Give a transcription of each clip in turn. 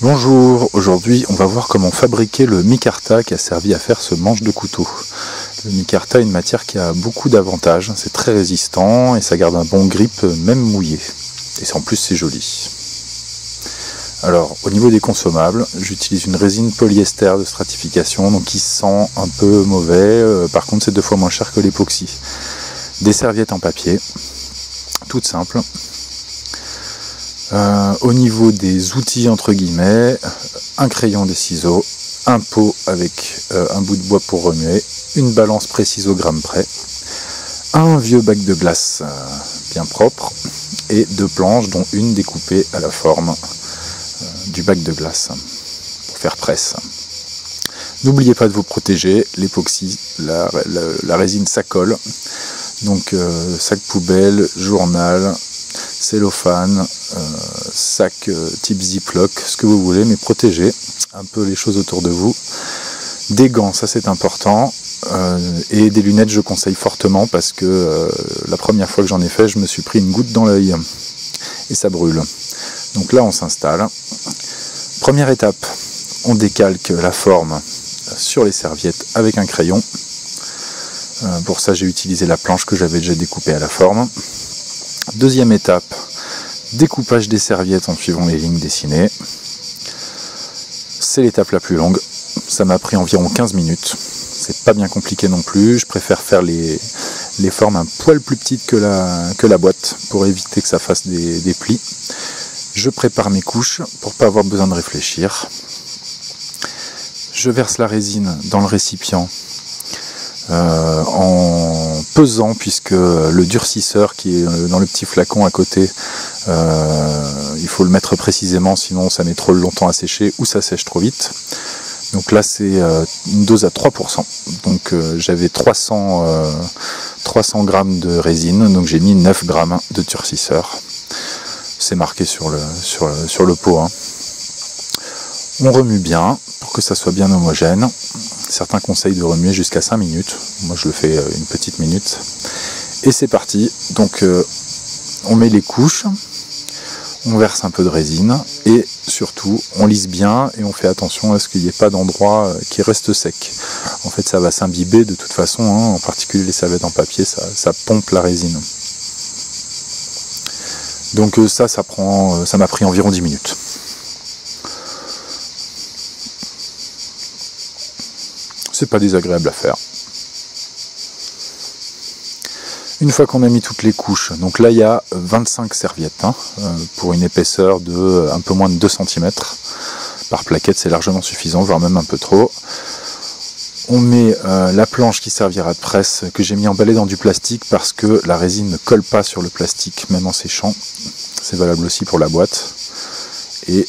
Bonjour, aujourd'hui on va voir comment fabriquer le micarta qui a servi à faire ce manche de couteau. Le micarta est une matière qui a beaucoup d'avantages, c'est très résistant et ça garde un bon grip même mouillé. Et en plus c'est joli. Alors au niveau des consommables, j'utilise une résine polyester de stratification donc qui sent un peu mauvais, par contre c'est 2 fois moins cher que l'époxy. Des serviettes en papier, toutes simples. Au niveau des outils entre guillemets, un crayon, des ciseaux, un pot avec un bout de bois pour remuer, une balance précise au gramme près, un vieux bac de glace bien propre et 2 planches dont une découpée à la forme du bac de glace pour faire presse. N'oubliez pas de vous protéger, l'époxy, la résine ça colle, donc sac poubelle, journal, cellophane, sac type ziploc, ce que vous voulez, mais protégez un peu les choses autour de vous. Des gants, ça c'est important, et des lunettes je conseille fortement parce que la première fois que j'en ai fait, je me suis pris une goutte dans l'œil et ça brûle. Donc là on s'installe. Première étape, on décalque la forme sur les serviettes avec un crayon. Pour ça j'ai utilisé la planche que j'avais déjà découpée à la forme. Deuxième étape, découpage des serviettes en suivant les lignes dessinées. C'est l'étape la plus longue, ça m'a pris environ 15 minutes. C'est pas bien compliqué non plus, je préfère faire les formes un poil plus petites que la boîte pour éviter que ça fasse des plis. Je prépare mes couches pour pas avoir besoin de réfléchir. Je verse la résine dans le récipient en pesant, puisque le durcisseur qui est dans le petit flacon à côté, il faut le mettre précisément, sinon ça met trop longtemps à sécher ou ça sèche trop vite. Donc là c'est une dose à 3%, donc j'avais 300 grammes de résine, donc j'ai mis 9 grammes de durcisseur. C'est marqué sur le pot, hein. On remue bien pour que ça soit bien homogène. Certains conseillent de remuer jusqu'à 5 minutes. Moi je le fais une petite minute. Et c'est parti. Donc on met les couches, on verse un peu de résine et surtout on lisse bien et on fait attention à ce qu'il n'y ait pas d'endroit qui reste sec. En fait ça va s'imbiber de toute façon, hein, en particulier les serviettes en papier, ça pompe la résine. Donc ça m'a pris environ 10 minutes. C'est pas désagréable à faire. Une fois qu'on a mis toutes les couches, donc là il y a 25 serviettes, hein, pour une épaisseur de un peu moins de 2 cm. Par plaquette c'est largement suffisant, voire même un peu trop. On met la planche qui servira de presse, que j'ai mis emballée dans du plastique parce que la résine ne colle pas sur le plastique, même en séchant. C'est valable aussi pour la boîte. Et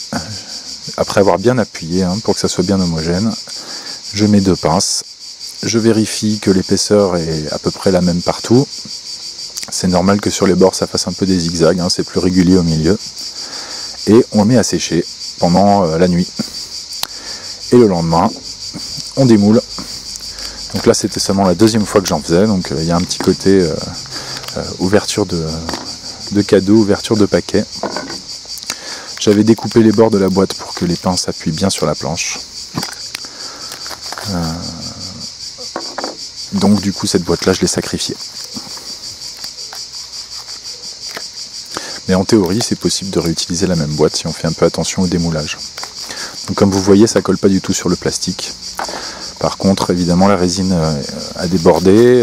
après avoir bien appuyé, hein, pour que ça soit bien homogène, je mets 2 pinces. Je vérifie que l'épaisseur est à peu près la même partout. C'est normal que sur les bords ça fasse un peu des zigzags, hein, c'est plus régulier au milieu. Et on met à sécher pendant la nuit. Et le lendemain, on démoule. Donc là c'était seulement la 2e fois que j'en faisais, donc il y a un petit côté ouverture de cadeau, ouverture de paquet. J'avais découpé les bords de la boîte pour que les pinces appuient bien sur la planche. Donc du coup cette boîte là je l'ai sacrifiée. Mais en théorie c'est possible de réutiliser la même boîte si on fait un peu attention au démoulage. Donc comme vous voyez ça colle pas du tout sur le plastique. Par contre évidemment la résine a débordé,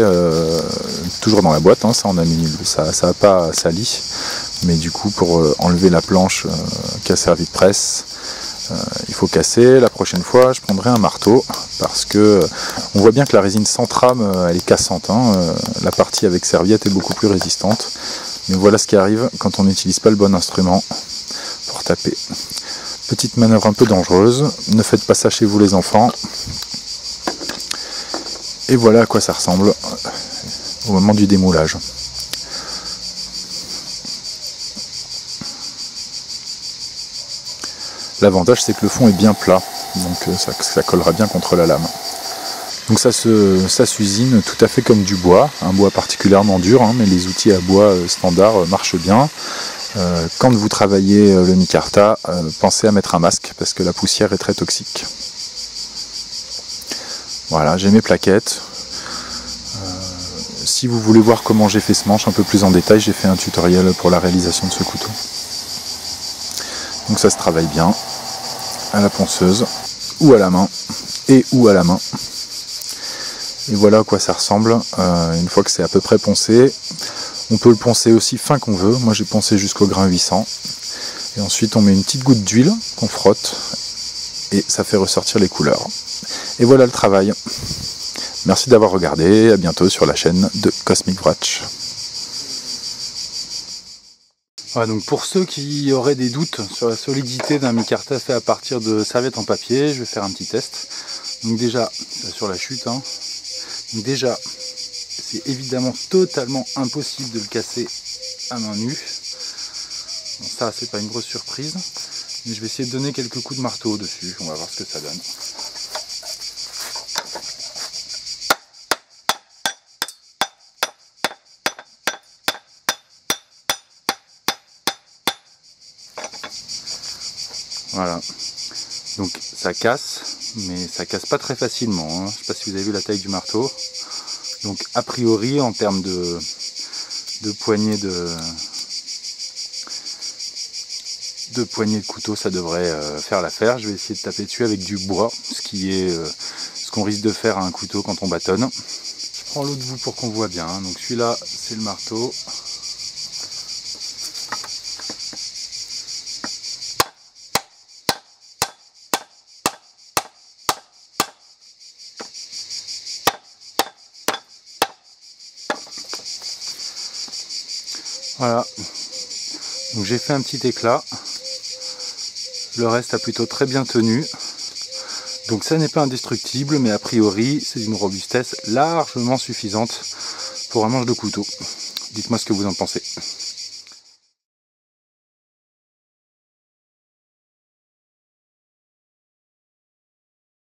toujours dans la boîte, hein, ça n'a pas sali. Mais du coup pour enlever la planche qui a servi de presse, il faut casser. La prochaine fois je prendrai un marteau parce que on voit bien que la résine sans trame elle est cassante, hein. La partie avec serviette est beaucoup plus résistante, mais voilà ce qui arrive quand on n'utilise pas le bon instrument pour taper. Petite manœuvre un peu dangereuse, ne faites pas ça chez vous les enfants. Et voilà à quoi ça ressemble au moment du démoulage. L'avantage c'est que le fond est bien plat, donc ça collera bien contre la lame. Donc ça s'usine tout à fait comme du bois, un bois particulièrement dur, hein, mais les outils à bois standard marchent bien. quand vous travaillez le micarta, pensez à mettre un masque parce que la poussière est très toxique. Voilà, j'ai mes plaquettes. Si vous voulez voir comment j'ai fait ce manche un peu plus en détail, j'ai fait un tutoriel pour la réalisation de ce couteau. Donc ça se travaille bien à la ponceuse ou à la main et ou à la main. Et voilà à quoi ça ressemble une fois que c'est à peu près poncé. On peut le poncer aussi fin qu'on veut. Moi j'ai poncé jusqu'au grain 800. Et ensuite on met une petite goutte d'huile qu'on frotte et ça fait ressortir les couleurs. Et voilà le travail. Merci d'avoir regardé. À bientôt sur la chaîne de Cosmic Watch. Voilà, donc pour ceux qui auraient des doutes sur la solidité d'un micarta fait à partir de serviettes en papier, je vais faire un petit test. Donc déjà, sur la chute, hein. Donc déjà, c'est évidemment totalement impossible de le casser à main nue. Bon, ça, c'est pas une grosse surprise, mais je vais essayer de donner quelques coups de marteau dessus. On va voir ce que ça donne. Voilà, donc ça casse, mais ça casse pas très facilement, hein. Je sais pas si vous avez vu la taille du marteau. Donc a priori en termes de poignée de couteau, ça devrait faire l'affaire. Je vais essayer de taper dessus avec du bois, ce qui est ce qu'on risque de faire à un couteau quand on bâtonne. Je prends l'autre bout pour qu'on voit bien, hein. Donc celui-là c'est le marteau. Voilà, donc j'ai fait un petit éclat, le reste a plutôt très bien tenu, donc ça n'est pas indestructible, mais a priori c'est d'une robustesse largement suffisante pour un manche de couteau. Dites-moi ce que vous en pensez.